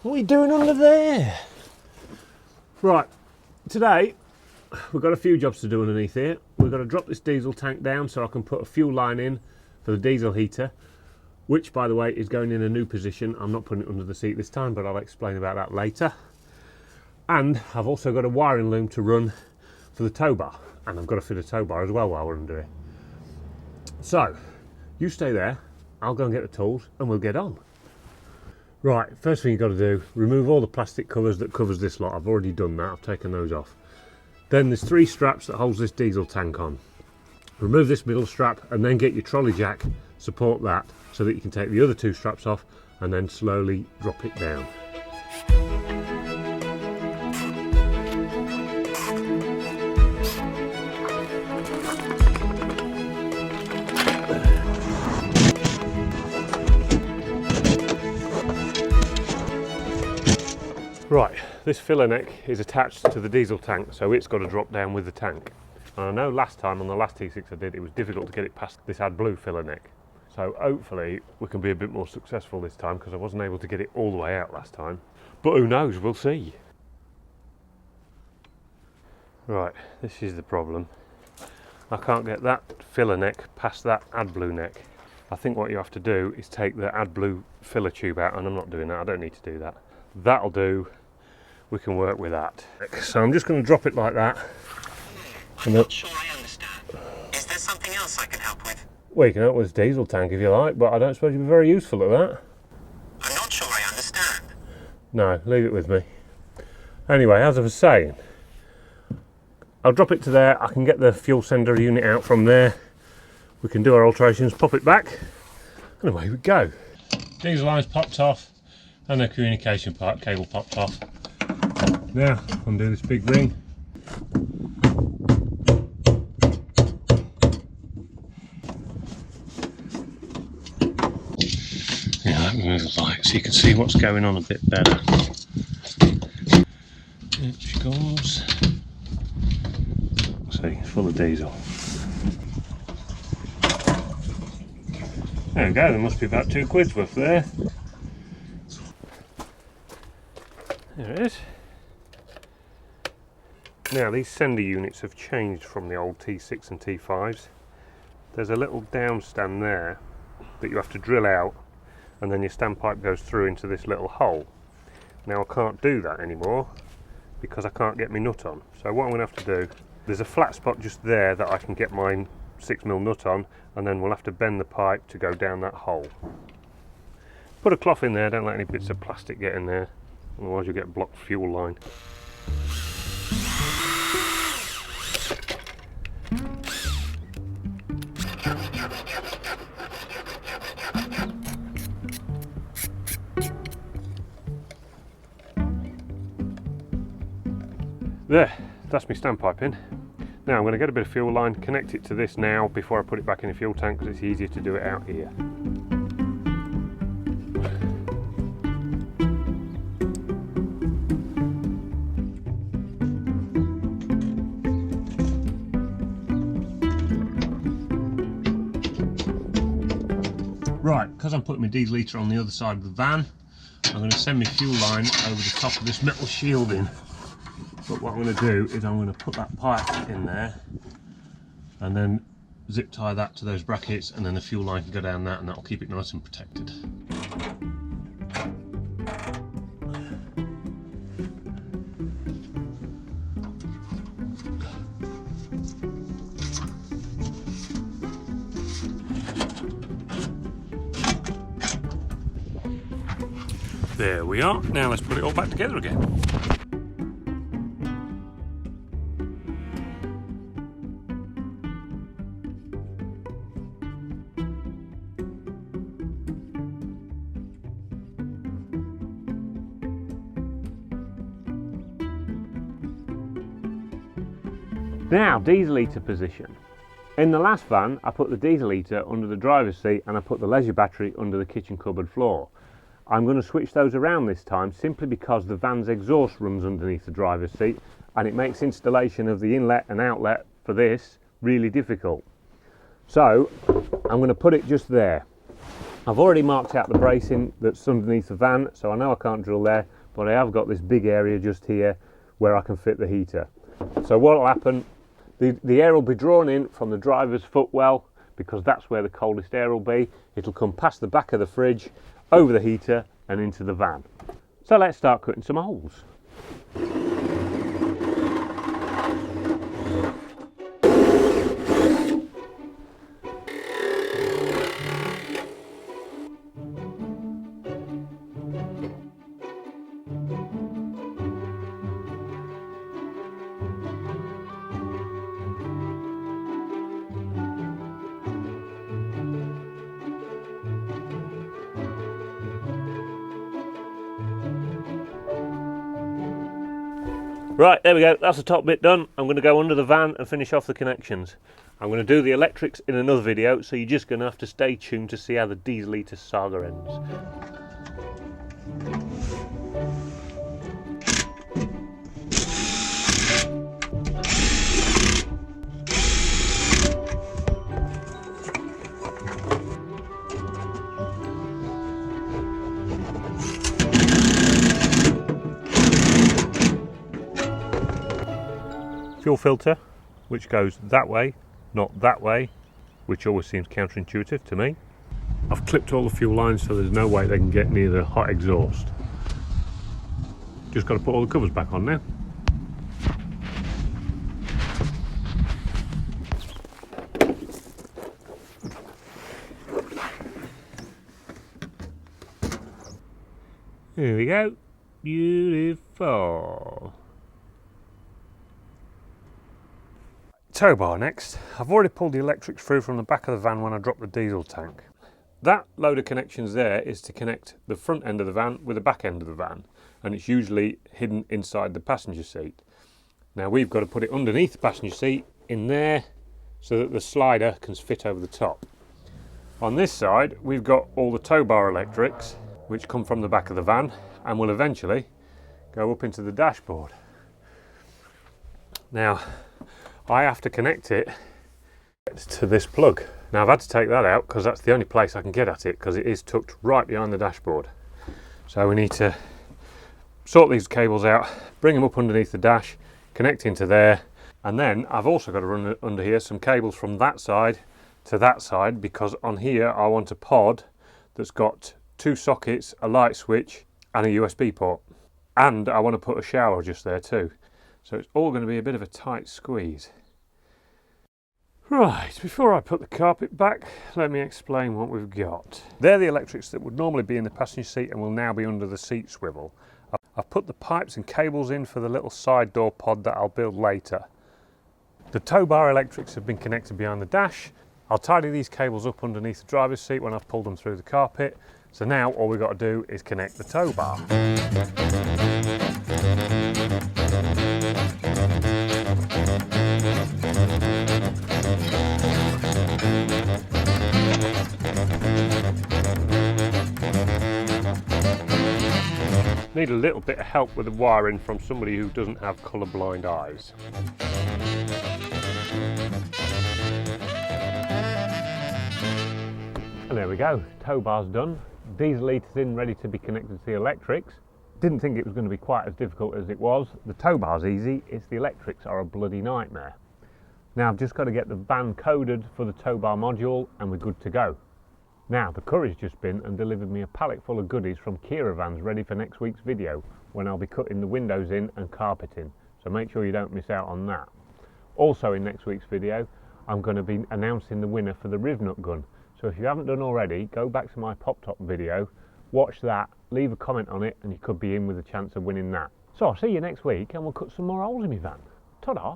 What are you doing under there? Right, today we've got a few jobs to do underneath here. We've got to drop this diesel tank down so I can put a fuel line in for the diesel heater, which by the way is going in a new position. I'm not putting it under the seat this time, but I'll explain about that later. And I've also got a wiring loom to run for the Towbar, and I've got to fit a Towbar as well while we're under it. So you stay there, I'll go and get the tools and we'll get on. Right, first thing you've got to do, remove all the plastic covers that covers this lot. I've already done that, I've taken those off. Then there's 3 straps that holds this diesel tank on. Remove this middle strap and then get your trolley jack, support that so that you can take the other 2 straps off and then slowly drop it down. Right, this filler neck is attached to the diesel tank, so it's got to drop down with the tank. And I know last time on the last T6 I did, it was difficult to get it past this AdBlue filler neck. So hopefully we can be a bit more successful this time, because I wasn't able to get it all the way out last time. But who knows, we'll see. Right, this is the problem. I can't get that filler neck past that AdBlue neck. I think what you have to do is take the AdBlue filler tube out, and I'm not doing that, I don't need to do that. That'll do. We can work with that. So I'm just going to drop it like that. I'm not sure I understand. Is there something else I can help with? Well, you can help with this diesel tank if you like, but I don't suppose you'd be very useful at that. I'm not sure I understand. No, leave it with me. Anyway, as I was saying, I'll drop it to there. I can get the fuel sender unit out from there. We can do our alterations, pop it back, and away we go. Diesel line's popped off, and the communication cable popped off. Now, undo this big ring. Yeah, let me move the light so you can see what's going on a bit better. Here she comes. See, it's full of diesel. There we go, there must be about £2 worth there. There it is. Now these sender units have changed from the old T6 and T5s. There's a little down stand there that you have to drill out, and then your standpipe goes through into this little hole. Now I can't do that anymore because I can't get my nut on. So what I'm going to have to do, there's a flat spot just there that I can get my 6mm nut on, and then we'll have to bend the pipe to go down that hole. Put a cloth in there, don't let any bits of plastic get in there, otherwise you'll get blocked fuel line. There, that's my standpipe in. Now I'm going to get a bit of fuel line, connect it to this now before I put it back in the fuel tank, because it's easier to do it out here. Right, because I'm putting my diesel heater on the other side of the van, I'm going to send my fuel line over the top of this metal shielding. But what I'm going to do is I'm going to put that pipe in there and then zip tie that to those brackets, and then the fuel line can go down that, and that'll keep it nice and protected. There we are. Now let's put it all back together again. Now, diesel heater position. In the last van, I put the diesel heater under the driver's seat and I put the leisure battery under the kitchen cupboard floor. I'm going to switch those around this time simply because the van's exhaust runs underneath the driver's seat, and it makes installation of the inlet and outlet for this really difficult. So I'm going to put it just there. I've already marked out the bracing that's underneath the van, so I know I can't drill there, but I have got this big area just here where I can fit the heater. So what will happen, the air will be drawn in from the driver's footwell, because that's where the coldest air will be. It'll come past the back of the fridge, over the heater and into the van. So let's start cutting some holes. Right, there we go, that's the top bit done. I'm going to go under the van and finish off the connections. I'm going to do the electrics in another video, so you're just going to have to stay tuned to see how the diesel heater saga ends. Fuel filter, which goes that way, not that way, which always seems counterintuitive to me. I've clipped all the fuel lines so there's no way they can get near the hot exhaust. Just got to put all the covers back on now. Here we go, beautiful. Towbar next. I've already pulled the electrics through from the back of the van when I dropped the diesel tank. That load of connections there is to connect the front end of the van with the back end of the van, and it's usually hidden inside the passenger seat. Now we've got to put it underneath the passenger seat in there so that the slider can fit over the top. On this side we've got all the Towbar electrics which come from the back of the van and will eventually go up into the dashboard. Now I have to connect it to this plug. Now I've had to take that out because that's the only place I can get at it, because it is tucked right behind the dashboard. So we need to sort these cables out, bring them up underneath the dash, connect into there, and then I've also got to run under here some cables from that side to that side, because on here I want a pod that's got 2 sockets, a light switch and a USB port, and I want to put a shower just there too. So it's all going to be a bit of a tight squeeze. Right, before I put the carpet back, let me explain what we've got. They're the electrics that would normally be in the passenger seat and will now be under the seat swivel. I've put the pipes and cables in for the little side door pod that I'll build later. The Towbar electrics have been connected behind the dash. I'll tidy these cables up underneath the driver's seat when I've pulled them through the carpet. So now all we've got to do is connect the Towbar. Need a little bit of help with the wiring from somebody who doesn't have colour-blind eyes. And there we go, Towbar's done. Diesel heater's in, ready to be connected to the electrics. Didn't think it was going to be quite as difficult as it was. The Towbar's easy, it's the electrics are a bloody nightmare. Now I've just got to get the van coded for the Towbar module and we're good to go. Now the courier's just been and delivered me a pallet full of goodies from Kira vans ready for next week's video, when I'll be cutting the windows in and carpeting, so make sure you don't miss out on that. Also in next week's video I'm going to be announcing the winner for the Rivnut gun, so if you haven't done already, go back to my pop top video, watch that, leave a comment on it and you could be in with a chance of winning that. So I'll see you next week and we'll cut some more holes in my van. Ta-da!